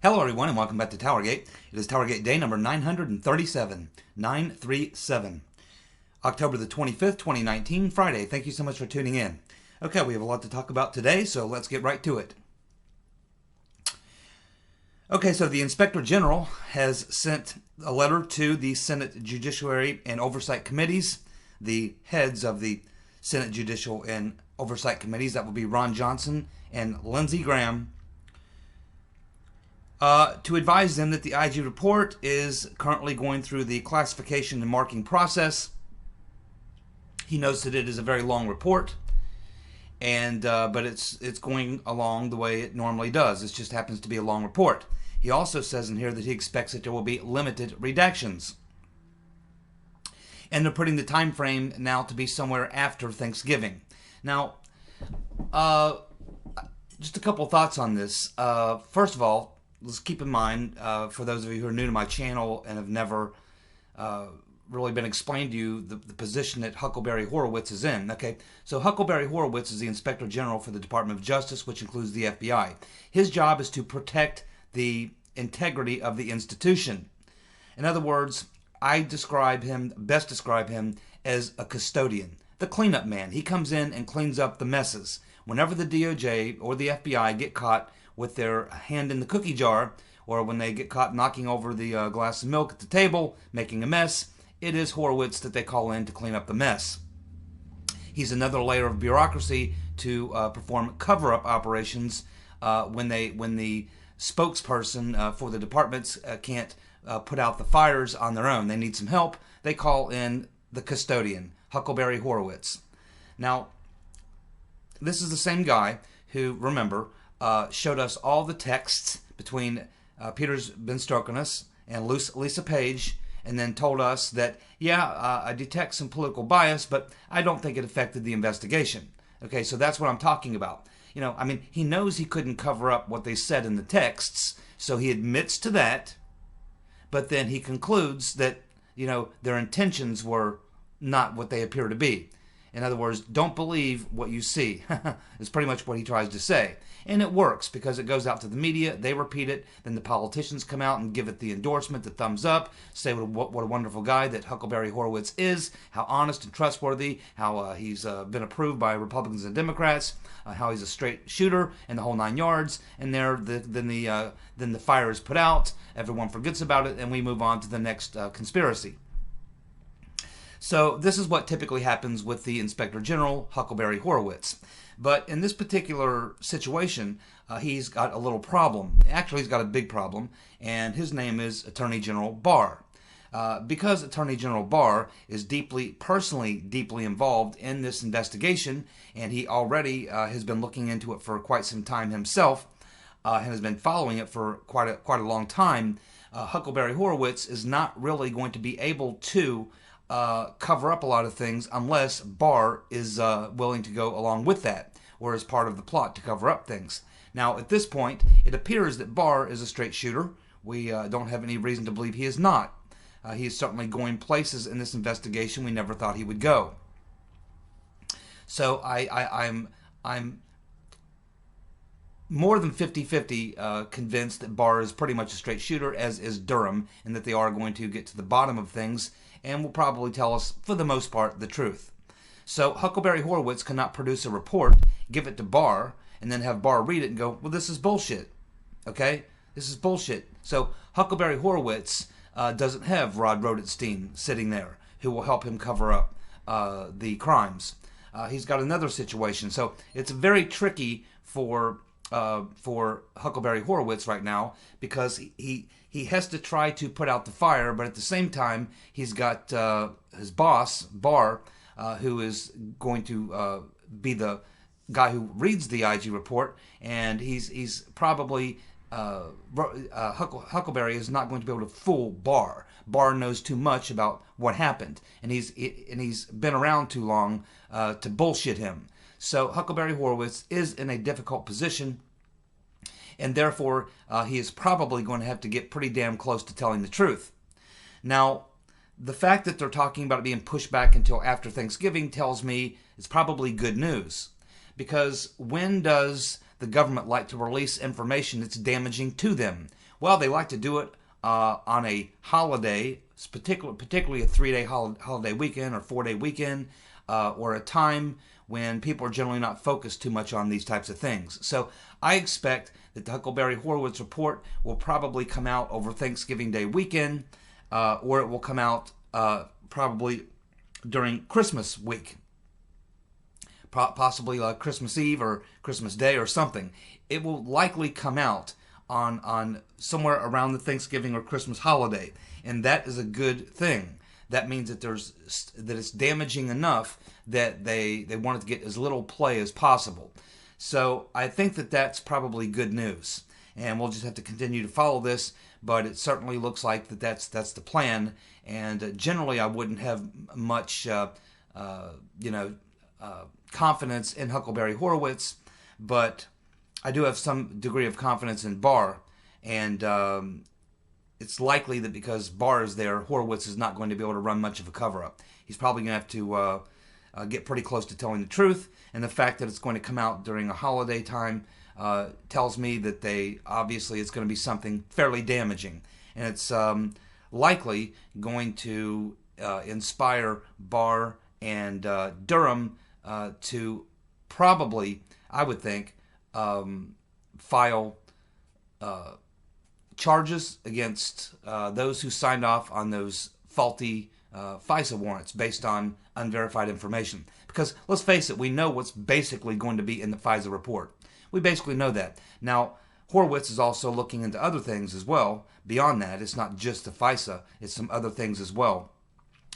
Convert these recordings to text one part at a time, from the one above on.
Hello everyone and welcome back to TowerGate. It is TowerGate day number 937. October the 25th, 2019, Friday. Thank you so much for tuning in. Okay, we have a lot to talk about today, so let's get right to it. Okay, so the Inspector General has sent a letter to the Senate Judiciary and Oversight Committees, the heads of the Senate Judicial and Oversight Committees. That would be Ron Johnson and Lindsey Graham, to advise them that the IG report is currently going through the classification and marking process. He notes that it is a very long report, and but it's going along the way it normally does. It just happens to be a long report. He also says in here that he expects that there will be limited redactions, and they're putting the time frame now to be somewhere after Thanksgiving. Now, just a couple thoughts on this. First of all, let's keep in mind, for those of you who are new to my channel and have never really been explained to you the position that Huckleberry Horowitz is in. Okay, so Huckleberry Horowitz is the Inspector General for the Department of Justice, which includes the FBI. His job is to protect the integrity of the institution. In other words, I best describe him as a custodian, the cleanup man. He comes in and cleans up the messes. Whenever the DOJ or the FBI get caught with their hand in the cookie jar, or when they get caught knocking over the glass of milk at the table, making a mess, it is Horowitz that they call in to clean up the mess. He's another layer of bureaucracy to perform cover-up operations when the spokesperson for the departments can't put out the fires on their own. They need some help. They call in the custodian, Huckleberry Horowitz. Now, this is the same guy who, remember, showed us all the texts between Peter's been stroking us and Lisa Page, and then told us that, yeah, I detect some political bias, but I don't think it affected the investigation. Okay, so that's what I'm talking about. You know, I mean, he knows he couldn't cover up what they said in the texts, so he admits to that, but then he concludes that, you know, their intentions were not what they appear to be. In other words, don't believe what you see, is pretty much what he tries to say. And it works because it goes out to the media, they repeat it, then the politicians come out and give it the endorsement, the thumbs up, say what a wonderful guy that Huckleberry Horowitz is, how honest and trustworthy, how he's been approved by Republicans and Democrats, how he's a straight shooter, and the whole 9 yards. And then the fire is put out, everyone forgets about it, and we move on to the next conspiracy. So this is what typically happens with the Inspector General, Huckleberry Horowitz. But in this particular situation, he's got a little problem. Actually, he's got a big problem, and his name is Attorney General Barr. Because Attorney General Barr is personally deeply involved in this investigation, and he already has been looking into it for quite some time himself, and has been following it for quite a long time, Huckleberry Horowitz is not really going to be able to cover up a lot of things unless Barr is willing to go along with that, or as part of the plot to cover up things. Now, at this point, it appears that Barr is a straight shooter. We don't have any reason to believe he is not. He is certainly going places in this investigation we never thought he would go. So I'm more than 50-50 convinced that Barr is pretty much a straight shooter, as is Durham, and that they are going to get to the bottom of things and will probably tell us, for the most part, the truth. So Huckleberry Horowitz cannot produce a report, give it to Barr, and then have Barr read it and go, well, this is bullshit. Okay? This is bullshit. So Huckleberry Horowitz doesn't have Rod Rodenstein sitting there who will help him cover up the crimes. He's got another situation. So it's very tricky for Huckleberry Horowitz right now, because he has to try to put out the fire, but at the same time he's got his boss Barr, who is going to be the guy who reads the IG report, and he's probably Huckleberry is not going to be able to fool Barr. Barr knows too much about what happened, and he's been around too long to bullshit him. So Huckleberry Horowitz is in a difficult position, and therefore he is probably going to have to get pretty damn close to telling the truth. Now, the fact that they're talking about it being pushed back until after Thanksgiving tells me it's probably good news, because when does the government like to release information that's damaging to them? Well, they like to do it on a holiday, particularly a 3-day holiday weekend or 4-day weekend, or a time when people are generally not focused too much on these types of things. So I expect that the Huckleberry Horowitz report will probably come out over Thanksgiving Day weekend, or it will come out probably during Christmas week, possibly Christmas Eve or Christmas Day or something. It will likely come out on somewhere around the Thanksgiving or Christmas holiday, and that is a good thing. That means that it's damaging enough that they want it to get as little play as possible. So I think that that's probably good news, and we'll just have to continue to follow this. But it certainly looks like that's the plan. And generally, I wouldn't have much confidence in Huckleberry Horowitz, but I do have some degree of confidence in Barr, and it's likely that because Barr is there, Horowitz is not going to be able to run much of a cover-up. He's probably going to have to get pretty close to telling the truth, and the fact that it's going to come out during a holiday time tells me that it's going to be something fairly damaging, and it's likely going to inspire Barr and Durham to probably, I would think, file charges against those who signed off on those faulty FISA warrants based on unverified information. Because let's face it, we know what's basically going to be in the FISA report. We basically know that. Now, Horowitz is also looking into other things as well. Beyond that, it's not just the FISA, it's some other things as well,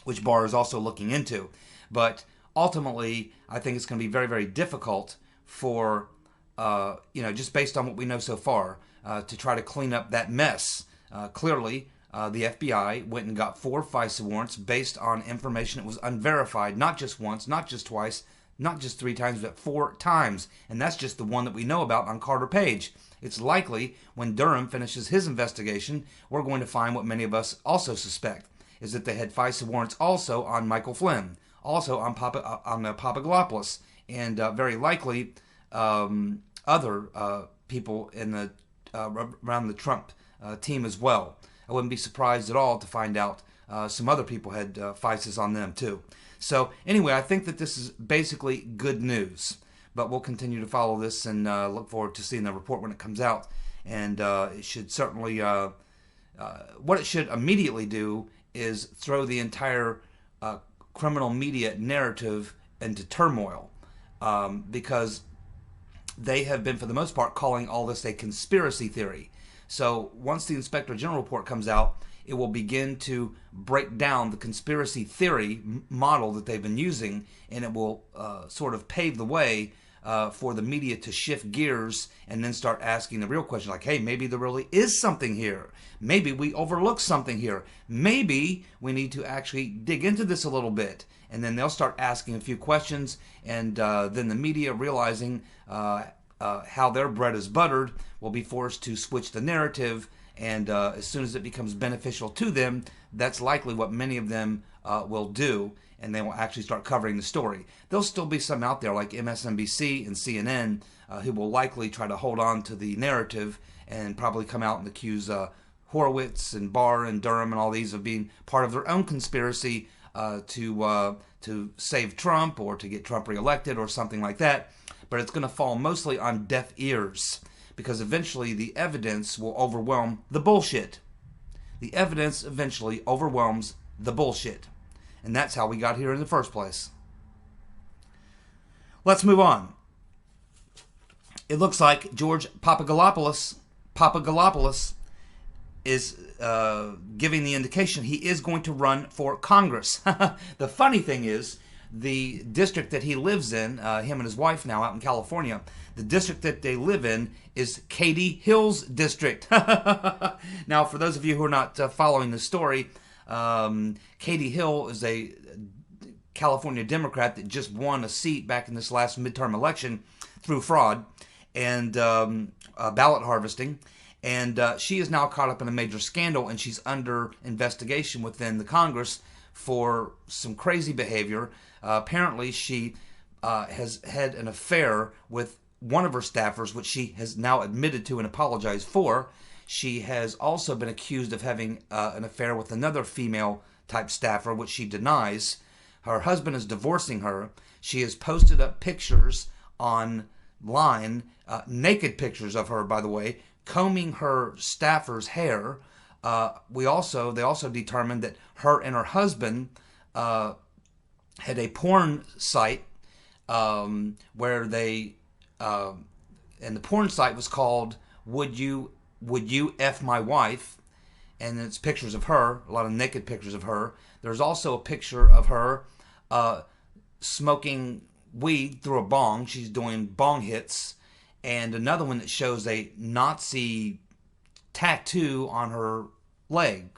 which Barr is also looking into. But ultimately, I think it's going to be very, very difficult for, just based on what we know so far, to try to clean up that mess. Clearly, the FBI went and got 4 FISA warrants based on information that was unverified, not just once, not just twice, not just 3 times, but 4 times. And that's just the one that we know about on Carter Page. It's likely when Durham finishes his investigation, we're going to find what many of us also suspect, is that they had FISA warrants also on Michael Flynn, also on Papadopoulos, and very likely other people in the around the Trump team as well. I wouldn't be surprised at all to find out some other people had FISAs on them too. So anyway, I think that this is basically good news, but we'll continue to follow this and look forward to seeing the report when it comes out. And it should certainly, what it should immediately do is throw the entire criminal media narrative into turmoil, because they have been, for the most part, calling all this a conspiracy theory. So once the Inspector General report comes out, it will begin to break down the conspiracy theory model that they've been using, and it will sort of pave the way for the media to shift gears and then start asking the real question, like, hey, maybe there really is something here. Maybe we overlooked something here. Maybe we need to actually dig into this a little bit. And then they'll start asking a few questions, and then the media, realizing how their bread is buttered, will be forced to switch the narrative, and as soon as it becomes beneficial to them, that's likely what many of them will do, and they will actually start covering the story. There'll still be some out there like MSNBC and CNN who will likely try to hold on to the narrative and probably come out and accuse Horowitz and Barr and Durham and all these of being part of their own conspiracy to save Trump or to get Trump reelected or something like that. But it's going to fall mostly on deaf ears, because eventually the evidence will overwhelm the bullshit. The evidence eventually overwhelms the bullshit. And that's how we got here in the first place. Let's move on. It looks like George Papadopoulos is giving the indication he is going to run for Congress. The funny thing is, the district that he lives in, him and his wife now out in California, the district that they live in is Katie Hill's district. Now, for those of you who are not following the story, Katie Hill is a California Democrat that just won a seat back in this last midterm election through fraud and ballot harvesting. And she is now caught up in a major scandal, and she's under investigation within the Congress for some crazy behavior. Apparently, she has had an affair with one of her staffers, which she has now admitted to and apologized for. She has also been accused of having an affair with another female type staffer, which she denies. Her husband is divorcing her. She has posted up pictures online, naked pictures of her, by the way, combing her staffer's hair. They also determined that her and her husband had a porn site where they and the porn site was called Would You F My Wife? And it's pictures of her, a lot of naked pictures of her. There's also a picture of her smoking weed through a bong. She's doing bong hits. And another one that shows a Nazi tattoo on her leg.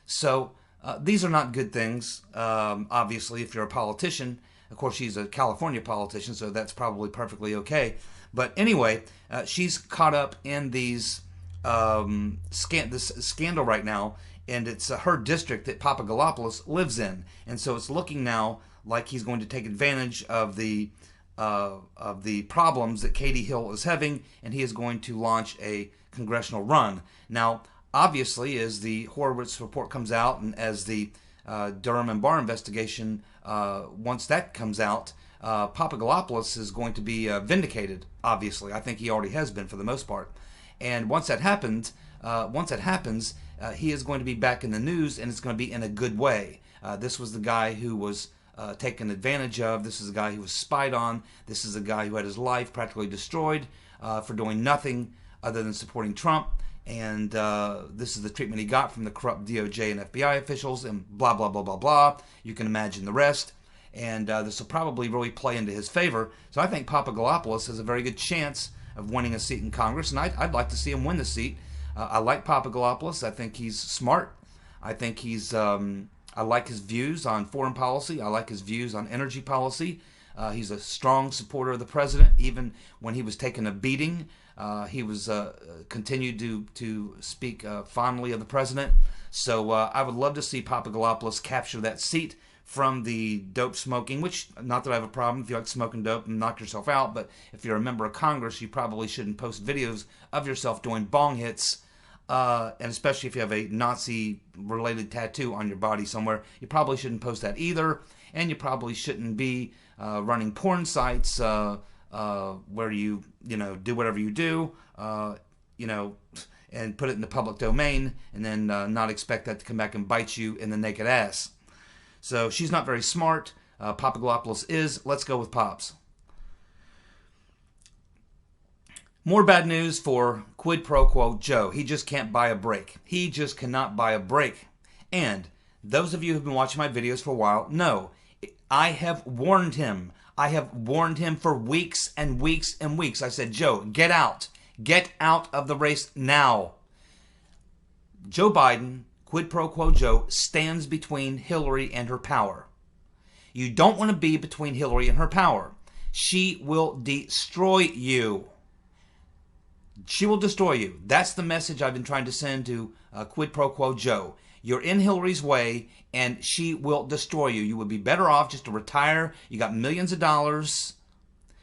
So these are not good things. Obviously, if you're a politician, of course, she's a California politician, so that's probably perfectly okay. But anyway, she's caught up in these this scandal right now, and it's her district that Papadopoulos lives in, and so it's looking now like he's going to take advantage of the problems that Katie Hill is having, and he is going to launch a congressional run. Now, obviously, as the Horowitz report comes out, and as the Durham and Barr investigation, once that comes out, Papadopoulos is going to be vindicated. Obviously, I think he already has been for the most part. And once that happens, he is going to be back in the news, and it's going to be in a good way. This was the guy who was taken advantage of. This is the guy who was spied on. This is the guy who had his life practically destroyed for doing nothing other than supporting Trump. And this is the treatment he got from the corrupt DOJ and FBI officials, and blah, blah, blah, blah, blah. You can imagine the rest. And this will probably really play into his favor. So I think Papadopoulos has a very good chance of winning a seat in Congress, and I'd like to see him win the seat. I like Papadopoulos. I think he's smart. I think I like his views on foreign policy. I like his views on energy policy. He's a strong supporter of the president. Even when he was taking a beating, he was continued to speak fondly of the president. So I would love to see Papadopoulos capture that seat from the dope smoking, which, not that I have a problem if you like smoking dope and knock yourself out, but if you're a member of Congress, you probably shouldn't post videos of yourself doing bong hits, and especially if you have a Nazi-related tattoo on your body somewhere, you probably shouldn't post that either, and you probably shouldn't be running porn sites where you do whatever you do, and put it in the public domain, and then not expect that to come back and bite you in the naked ass. So she's not very smart. Papadopoulos is. Let's go with Pops. More bad news for quid pro quo Joe. He just can't buy a break. He just cannot buy a break. And those of you who've been watching my videos for a while know I have warned him. I have warned him for weeks and weeks and weeks. I said, Joe, get out. Get out of the race now. Joe Biden, quid pro quo Joe, stands between Hillary and her power. You don't want to be between Hillary and her power. She will destroy you. She will destroy you. That's the message I've been trying to send to quid pro quo Joe. You're in Hillary's way, and she will destroy you. You would be better off just to retire. You got millions of dollars.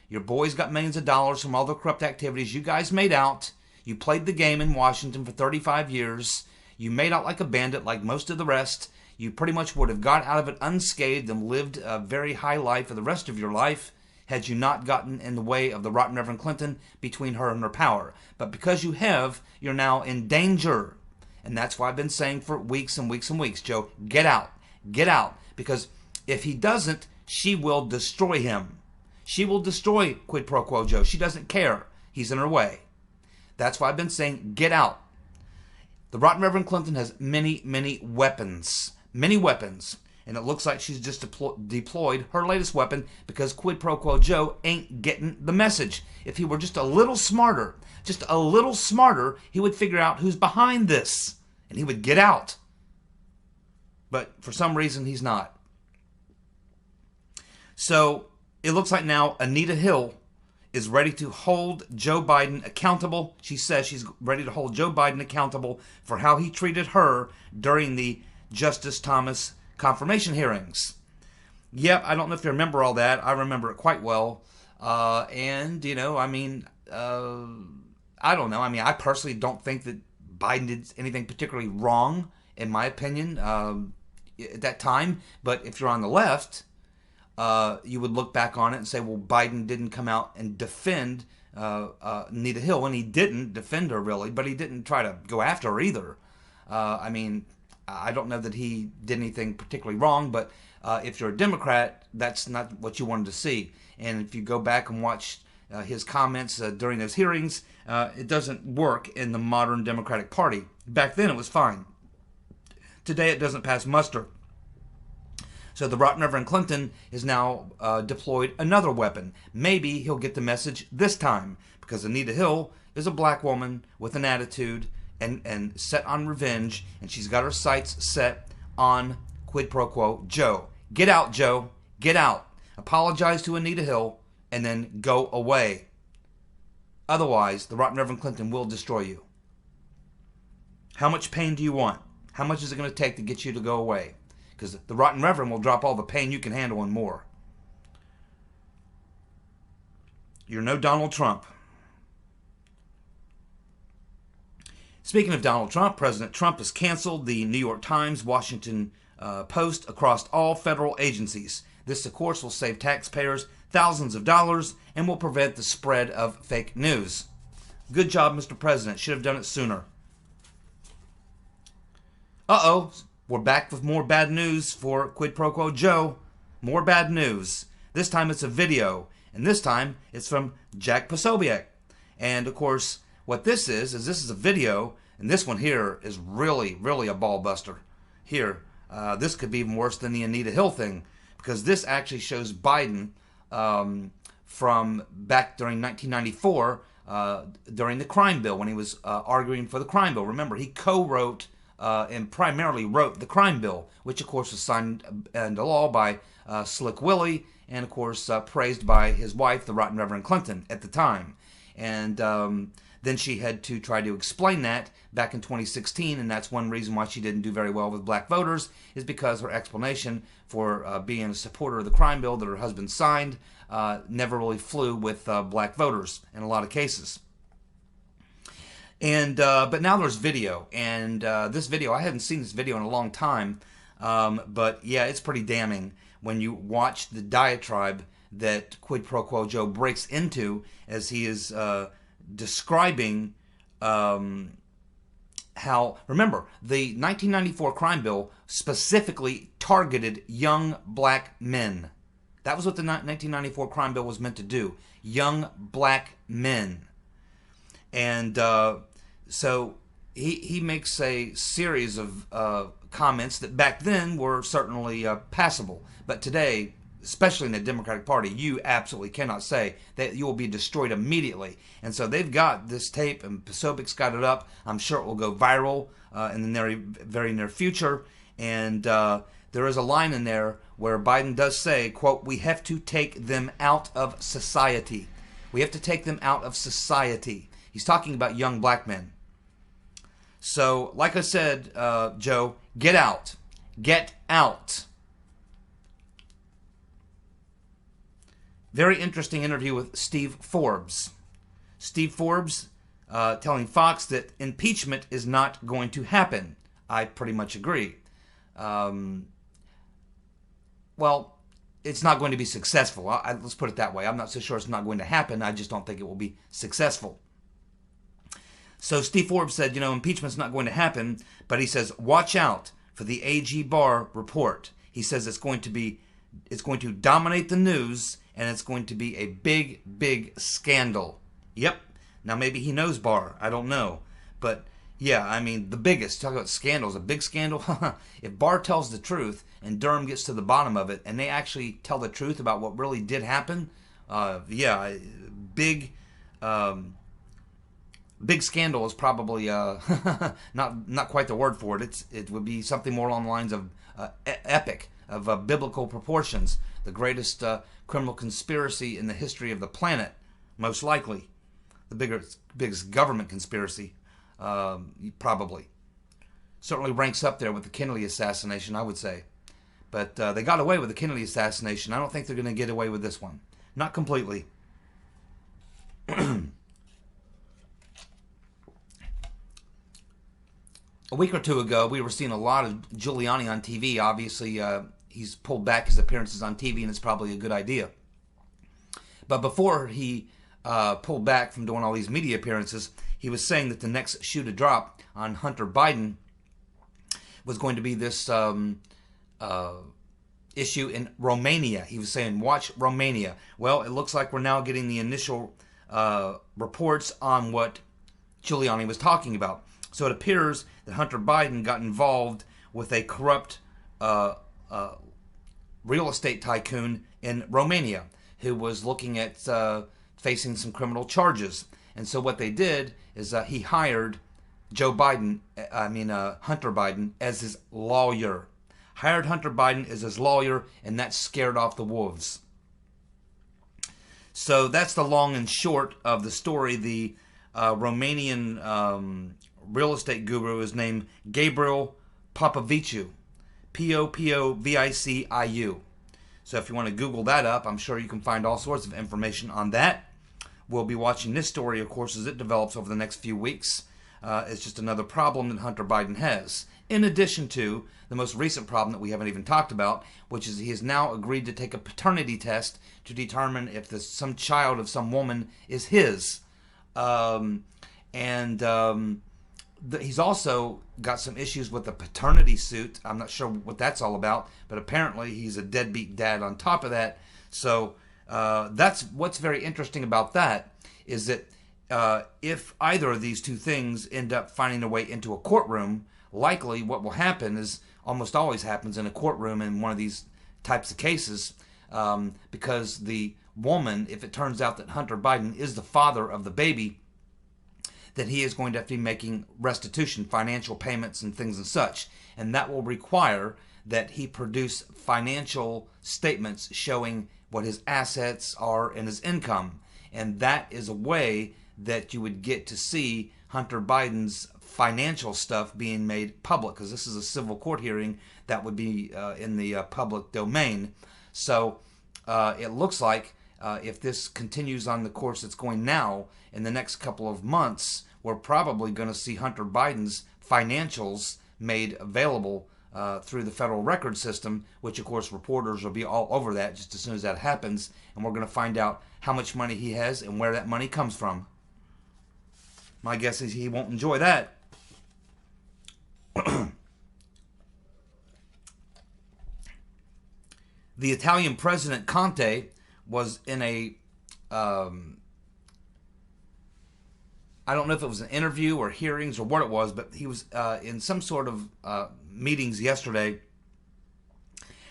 Your boys got millions of dollars from all the corrupt activities you guys made out. You played the game in Washington for 35 years. You made out like a bandit like most of the rest. You pretty much would have got out of it unscathed and lived a very high life for the rest of your life had you not gotten in the way of the rotten Reverend Clinton between her and her power. But because you have, you're now in danger. And that's why I've been saying for weeks and weeks and weeks, Joe, get out. Get out. Because if he doesn't, she will destroy him. She will destroy quid pro quo Joe. She doesn't care. He's in her way. That's why I've been saying, get out. The rotten Reverend Clinton has many, many weapons. Many weapons. And it looks like she's just deployed her latest weapon because quid pro quo Joe ain't getting the message. If he were just a little smarter, he would figure out who's behind this. And he would get out. But for some reason, he's not. So it looks like now Anita Hill is ready to hold Joe Biden accountable. She says she's ready to hold Joe Biden accountable for how he treated her during the Justice Thomas confirmation hearings. Yep, I don't know if you remember all that. I remember it quite well. I don't know. I personally don't think that Biden did anything particularly wrong, in my opinion, at that time. But if you're on the left, you would look back on it and say, well, Biden didn't come out and defend Anita Hill, and he didn't defend her really, but he didn't try to go after her either. I mean, I don't know that he did anything particularly wrong, but if you're a Democrat, that's not what you wanted to see. And if you go back and watch his comments during those hearings, it doesn't work in the modern Democratic Party. Back then it was fine. Today it doesn't pass muster. So the Right Reverend Clinton is now deployed another weapon. Maybe he'll get the message this time, because Anita Hill is a black woman with an attitude and set on revenge, and she's got her sights set on quid pro quo Joe. Get out, Joe. Get out. Apologize to Anita Hill and then go away. Otherwise, the Right Reverend Clinton will destroy you. How much pain do you want? How much is it going to take to get you to go away? Because the Rotten Reverend will drop all the pain you can handle and more. You're no Donald Trump. Speaking of Donald Trump, President Trump has canceled the New York Times, Washington Post across all federal agencies. This, of course, will save taxpayers thousands of dollars and will prevent the spread of fake news. Good job, Mr. President. Should have done it sooner. Uh-oh. We're back with more bad news for quid pro quo Joe. More bad news. This time it's a video, and this time it's from Jack Posobiec. And, of course, what this is this is a video, and this one here is really, really a ball buster. Here, this could be even worse than the Anita Hill thing, because this actually shows Biden from back during 1994, during the crime bill, when he was arguing for the crime bill. Remember, he co-wrote and primarily wrote the crime bill, which, of course, was signed into law by Slick Willie, and, of course, praised by his wife, the Right Reverend Clinton, at the time. And then she had to try to explain that back in 2016, and that's one reason why she didn't do very well with black voters, is because her explanation for being a supporter of the crime bill that her husband signed never really flew with black voters in a lot of cases. And but now there's video, and this video, I haven't seen this video in a long time, but yeah, it's pretty damning when you watch the diatribe that quid pro quo Joe breaks into as he is describing how, remember, the 1994 crime bill specifically targeted young black men. That was what the 1994 crime bill was meant to do. Young black men. And so he makes a series of comments that back then were certainly passable. But today, especially in the Democratic Party, you absolutely cannot say that you will be destroyed immediately. And so they've got this tape, and Posobiec's got it up. I'm sure it will go viral in the very near future. And there is a line in there where Biden does say, quote, "We have to take them out of society. We have to take them out of society." He's talking about young black men. So, like I said, Joe, get out. Get out. Very interesting interview with Steve Forbes. Steve Forbes telling Fox that impeachment is not going to happen. I pretty much agree. Well, it's not going to be successful. Let's put it that way. I'm not so sure it's not going to happen. I just don't think it will be successful. So Steve Forbes said, impeachment's not going to happen, but he says, watch out for the AG Barr report. He says it's going to dominate the news, and it's going to be a big, big scandal. Yep. Now, maybe he knows Barr. I don't know. But, yeah, I mean, the biggest. Talk about scandals. A big scandal. If Barr tells the truth and Durham gets to the bottom of it, and they actually tell the truth about what really did happen, yeah, big scandal is probably not quite the word for it. It would be something more along the lines of epic, of biblical proportions. The greatest criminal conspiracy in the history of the planet, most likely. The biggest government conspiracy, probably. Certainly ranks up there with the Kennedy assassination, I would say. But they got away with the Kennedy assassination. I don't think they're going to get away with this one. Not completely. a week or two ago, we were seeing a lot of Giuliani on TV. Obviously, he's pulled back his appearances on TV, and it's probably a good idea. But before he pulled back from doing all these media appearances, he was saying that the next shoe to drop on Hunter Biden was going to be this issue in Romania. He was saying, watch Romania. Well, it looks like we're now getting the initial reports on what Giuliani was talking about. So it appears that Hunter Biden got involved with a corrupt real estate tycoon in Romania who was looking at facing some criminal charges. And so what they did is he hired Hunter Biden as his lawyer. Hired Hunter Biden as his lawyer, and that scared off the wolves. So that's the long and short of the story. The Romanian real estate guru is named Gabriel Popoviciu. Popoviciu. So if you want to Google that up, I'm sure you can find all sorts of information on that. We'll be watching this story, of course, as it develops over the next few weeks. It's just another problem that Hunter Biden has. In addition to the most recent problem that we haven't even talked about, which is he has now agreed to take a paternity test to determine if some child of some woman is his. He's also got some issues with the paternity suit. I'm not sure what that's all about, but apparently he's a deadbeat dad on top of that. So that's what's very interesting about that, is that if either of these two things end up finding their way into a courtroom, likely what will happen is almost always happens in a courtroom in one of these types of cases, because the woman, if it turns out that Hunter Biden is the father of the baby, that he is going to have to be making restitution, financial payments and things and such. And that will require that he produce financial statements showing what his assets are and his income. And that is a way that you would get to see Hunter Biden's financial stuff being made public, because this is a civil court hearing that would be in the public domain. So it looks like if this continues on the course it's going now, in the next couple of months, we're probably going to see Hunter Biden's financials made available through the federal record system, which of course reporters will be all over that just as soon as that happens, and we're going to find out how much money he has and where that money comes from. My guess is he won't enjoy that. The Italian President Conte was in a I don't know if it was an interview or hearings or what it was, but he was in some sort of meetings yesterday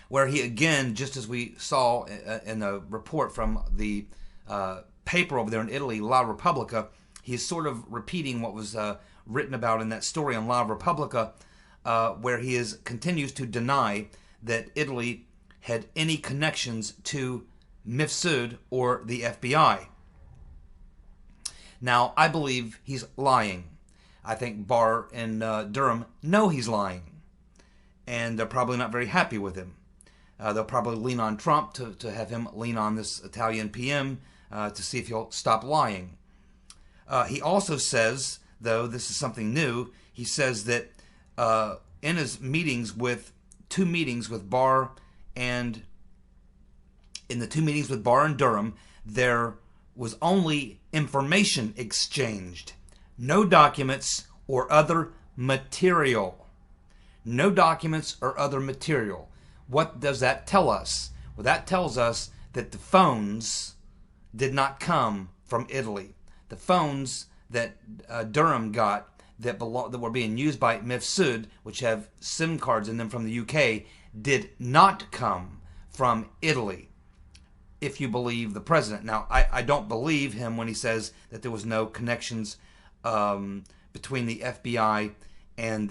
where he, again, just as we saw in the report from the paper over there in Italy, La Repubblica, he's sort of repeating what was written about in that story on La Repubblica, where he continues to deny that Italy had any connections to Mifsud or the FBI. Now, I believe he's lying. I think Barr and Durham know he's lying, and they're probably not very happy with him. They'll probably lean on Trump to have him lean on this Italian PM to see if he'll stop lying. He also says, though, this is something new, he says that in his two meetings with Barr and in the two meetings with Barr and Durham, there was only information exchanged, no documents or other material. No documents or other material. What does that tell us? Well, that tells us that the phones did not come from Italy. The phones that Durham got that were being used by Mifsud, which have SIM cards in them from the UK, did not come from Italy, if you believe the president. Now, I don't believe him when he says that there was no connections between the FBI and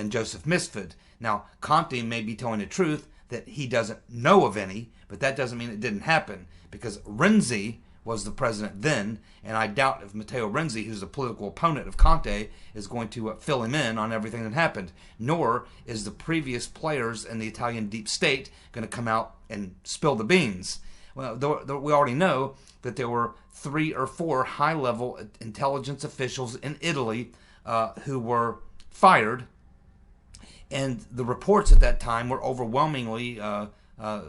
Joseph Mifsud. Now, Conte may be telling the truth that he doesn't know of any, but that doesn't mean it didn't happen, because Renzi was the president then, and I doubt if Matteo Renzi, who's a political opponent of Conte, is going to fill him in on everything that happened. Nor is the previous players in the Italian deep state going to come out and spill the beans. Well, we already know that there were 3 or 4 high-level intelligence officials in Italy who were fired. And the reports at that time were overwhelmingly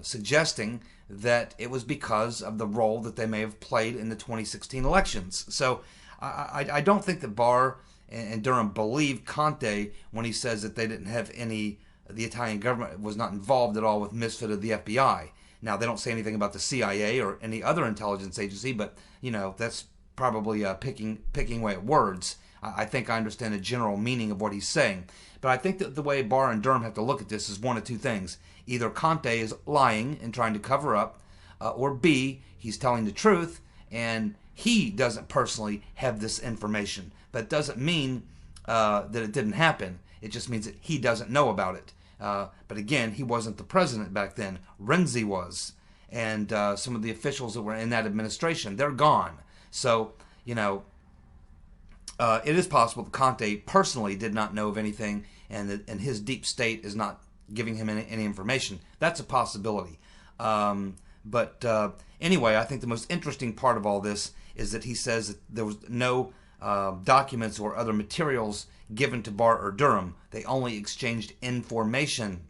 suggesting that it was because of the role that they may have played in the 2016 elections. So I don't think that Barr and Durham believe Conte when he says that they didn't have any, the Italian government was not involved at all with misfit of the FBI. Now, they don't say anything about the CIA or any other intelligence agency, but, you know, that's probably picking away at words. I think I understand the general meaning of what he's saying. But I think that the way Barr and Durham have to look at this is one of two things. Either Conte is lying and trying to cover up, or B, he's telling the truth and he doesn't personally have this information. But it doesn't mean that it didn't happen. It just means that he doesn't know about it. But again, he wasn't the president back then. Renzi was. And some of the officials that were in that administration, they're gone. So, you know, it is possible that Conte personally did not know of anything, and his deep state is not giving him any information. That's a possibility. But anyway, I think the most interesting part of all this is that he says that there was no documents or other materials given to Barr or Durham. They only exchanged information.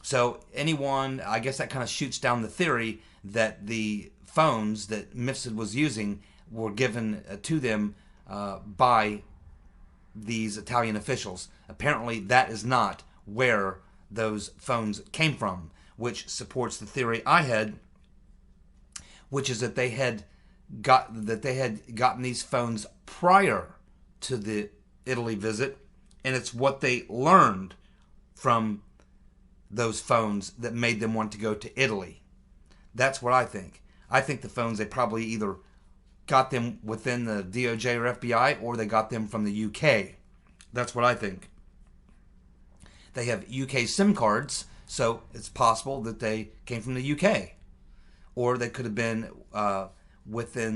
So anyone, I guess that kind of shoots down the theory that the phones that Mifsud was using were given to them by these Italian officials. Apparently that is not where those phones came from, which supports the theory I had, which is that they had gotten these phones prior to the Italy visit, and it's what they learned from those phones that made them want to go to Italy. That's what I think. I think the phones, they probably either got them within the DOJ or FBI, or they got them from the UK. That's what I think. They have UK SIM cards, so it's possible that they came from the UK. Or they could have been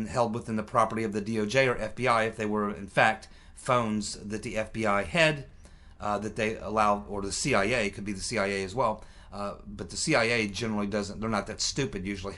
held within the property of the DOJ or FBI if they were, in fact, phones that the FBI had, that they allowed, or the CIA, could be the CIA as well. But the CIA generally doesn't, they're not that stupid usually.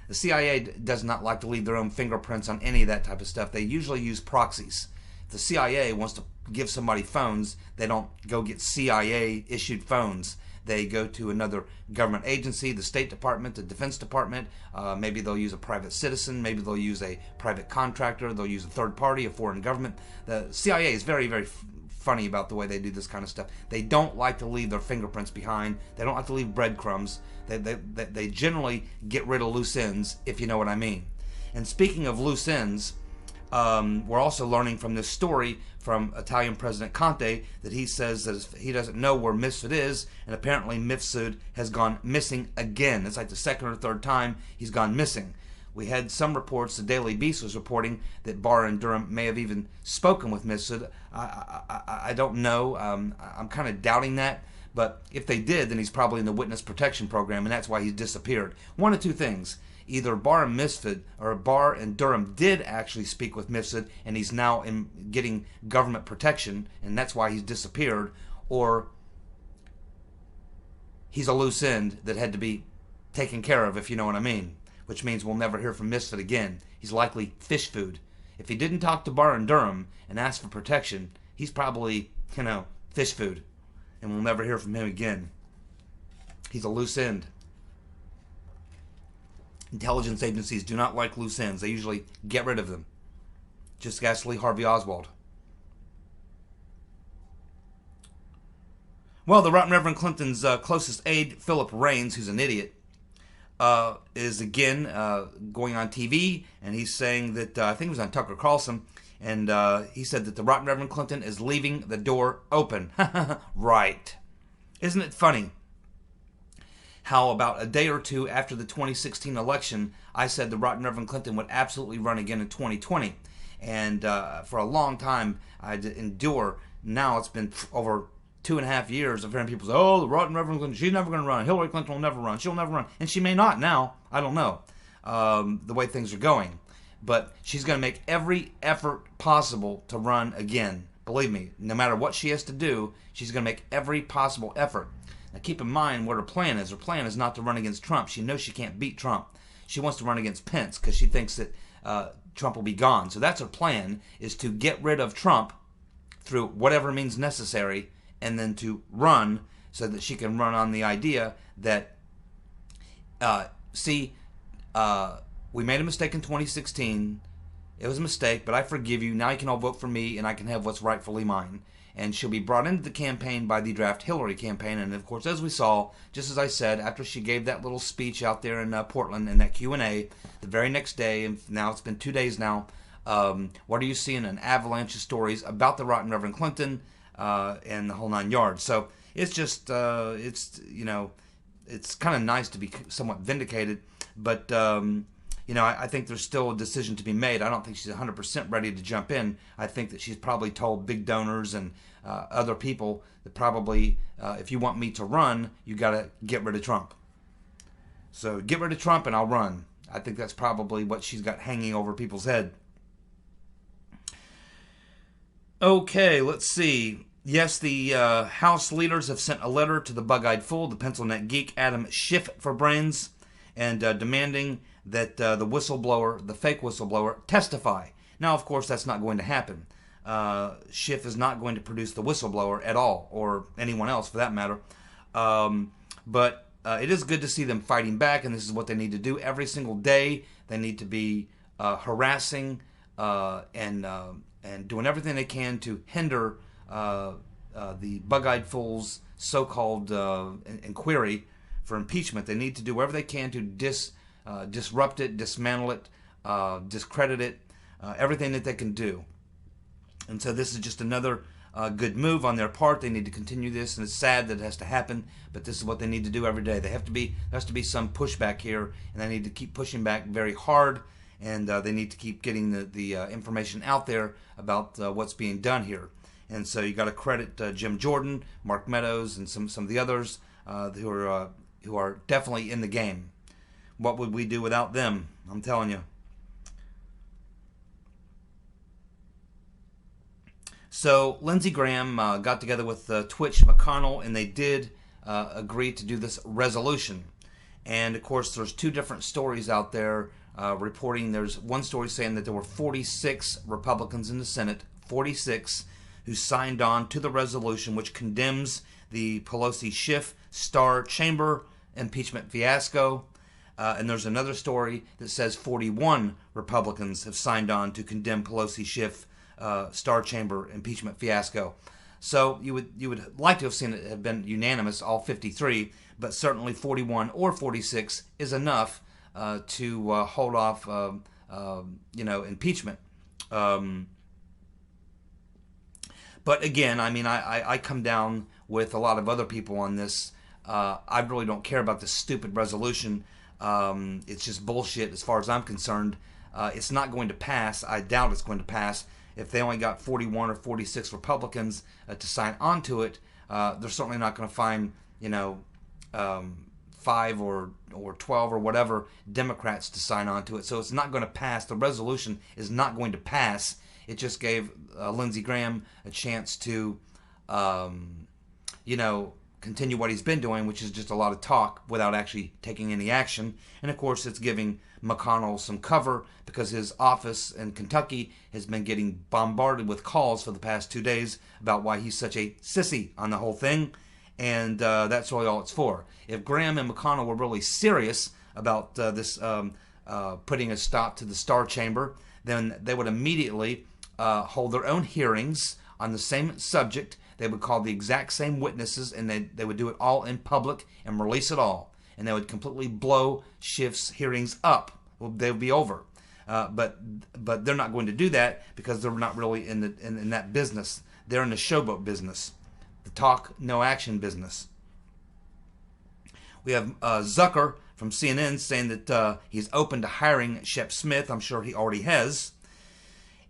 The CIA does not like to leave their own fingerprints on any of that type of stuff. They usually use proxies. If the CIA wants to give somebody phones, they don't go get CIA-issued phones. They go to another government agency, the State Department, the Defense Department. Maybe they'll use a private citizen. Maybe they'll use a private contractor. They'll use a third party, a foreign government. The CIA is very, very funny about the way they do this kind of stuff. They don't like to leave their fingerprints behind. They don't like to leave breadcrumbs. They generally get rid of loose ends, if you know what I mean. And speaking of loose ends, we're also learning from this story from Italian President Conte that he says that he doesn't know where Mifsud is, and apparently Mifsud has gone missing again. It's like the second or third time he's gone missing. We had some reports, the Daily Beast was reporting that Barr and Durham may have even spoken with Mifsud. I don't know. I'm kind of doubting that. But if they did, then he's probably in the witness protection program, and that's why he's disappeared. One of two things. Either Barr and Mifsud, or Barr and Durham did actually speak with Mifsud, and he's now getting government protection, and that's why he's disappeared, or he's a loose end that had to be taken care of, if you know what I mean. Which means we'll never hear from Mifsud again. He's likely fish food. If he didn't talk to Barr and Durham and ask for protection, he's probably, fish food. And we'll never hear from him again. He's a loose end. Intelligence agencies do not like loose ends. They usually get rid of them. Just ask Lee Harvey Oswald. Well, the Reverend Clinton's closest aide, Philip Raines, who's an idiot, is again going on TV, and he's saying that, I think it was on Tucker Carlson, and he said that the Rotten Reverend Clinton is leaving the door open. Right. Isn't it funny how about a day or two after the 2016 election, I said the Rotten Reverend Clinton would absolutely run again in 2020. And for a long time, I had to endure. Now it's been over 2.5 years of hearing people say, oh, the Rotten Reverend Clinton, she's never going to run. Hillary Clinton will never run. She'll never run. And she may not now. I don't know the way things are going. But she's going to make every effort possible to run again. Believe me, no matter what she has to do, she's going to make every possible effort. Now keep in mind what her plan is. Her plan is not to run against Trump. She knows she can't beat Trump. She wants to run against Pence because she thinks that Trump will be gone. So that's her plan, is to get rid of Trump through whatever means necessary, and then to run so that she can run on the idea that, we made a mistake in 2016. It was a mistake, but I forgive you. Now you can all vote for me, and I can have what's rightfully mine. And she'll be brought into the campaign by the Draft Hillary campaign. And, of course, as we saw, just as I said, after she gave that little speech out there in Portland in that Q&A, the very next day, and now it's been 2 days now, what are you seeing? An avalanche of stories about the rotten Reverend Clinton and the whole 9 yards. So it's just, it's kind of nice to be somewhat vindicated. But, I think there's still a decision to be made. I don't think she's 100% ready to jump in. I think that she's probably told big donors and other people that probably, if you want me to run, you got to get rid of Trump. So get rid of Trump and I'll run. I think that's probably what she's got hanging over people's head. Okay, let's see. Yes, the House leaders have sent a letter to the bug-eyed fool, the pencil-neck geek, Adam Schiff for brains, and demanding that the whistleblower, the fake whistleblower, testify. Now, of course, that's not going to happen. Schiff is not going to produce the whistleblower at all, or anyone else for that matter. But it is good to see them fighting back, and this is what they need to do every single day. They need to be harassing and doing everything they can to hinder the bug-eyed fool's so-called inquiry for impeachment. They need to do whatever they can to disrupt it, dismantle it, discredit it, everything that they can do. And so this is just another good move on their part. They need to continue this, and it's sad that it has to happen, but this is what they need to do every day. There has to be some pushback here, and they need to keep pushing back very hard, and they need to keep getting the information out there about what's being done here. And so you got to credit Jim Jordan, Mark Meadows, and some of the others who are definitely in the game. What would we do without them? I'm telling you. So Lindsey Graham got together with Twitch McConnell, and they did agree to do this resolution. And of course, there's two different stories out there reporting. There's one story saying that there were 46 Republicans in the Senate, 46, who signed on to the resolution which condemns the Pelosi-Schiff Star Chamber impeachment fiasco. And there's another story that says 41 Republicans have signed on to condemn Pelosi-Schiff Star Chamber impeachment fiasco. So you would like to have seen it have been unanimous, all 53, but certainly 41 or 46 is enough to hold off, impeachment. But again, I mean, I come down with a lot of other people on this. I really don't care about this stupid resolution. It's just bullshit as far as I'm concerned. It's not going to pass. I doubt it's going to pass. If they only got 41 or 46 Republicans to sign on to it, they're certainly not going to find, 5 or 12 or whatever Democrats to sign on to it. So it's not going to pass. The resolution is not going to pass. It just gave Lindsey Graham a chance to, continue what he's been doing, which is just a lot of talk without actually taking any action. And of course, it's giving McConnell some cover because his office in Kentucky has been getting bombarded with calls for the past 2 days about why he's such a sissy on the whole thing. And that's really all it's for. If Graham and McConnell were really serious about this putting a stop to the Star Chamber, then they would immediately hold their own hearings on the same subject. They would call the exact same witnesses, and they would do it all in public and release it all. And they would completely blow Schiff's hearings up. Well, they would be over. But they're not going to do that because they're not really in that business. They're in the showboat business, the talk, no action business. We have Zucker from CNN saying that he's open to hiring Shep Smith. I'm sure he already has.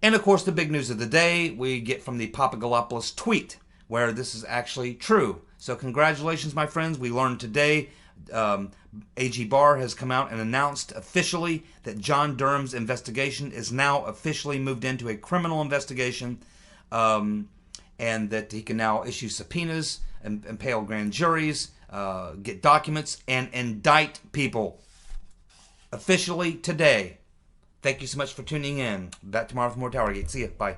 And of course, the big news of the day we get from the Papagalopoulos tweet, where this is actually true. So congratulations, my friends. We learned today AG Barr has come out and announced officially that John Durham's investigation is now officially moved into a criminal investigation, and that he can now issue subpoenas and impale grand juries, get documents, and indict people officially today. Thank you so much for tuning in. Back tomorrow for more TowerGate. See ya. Bye.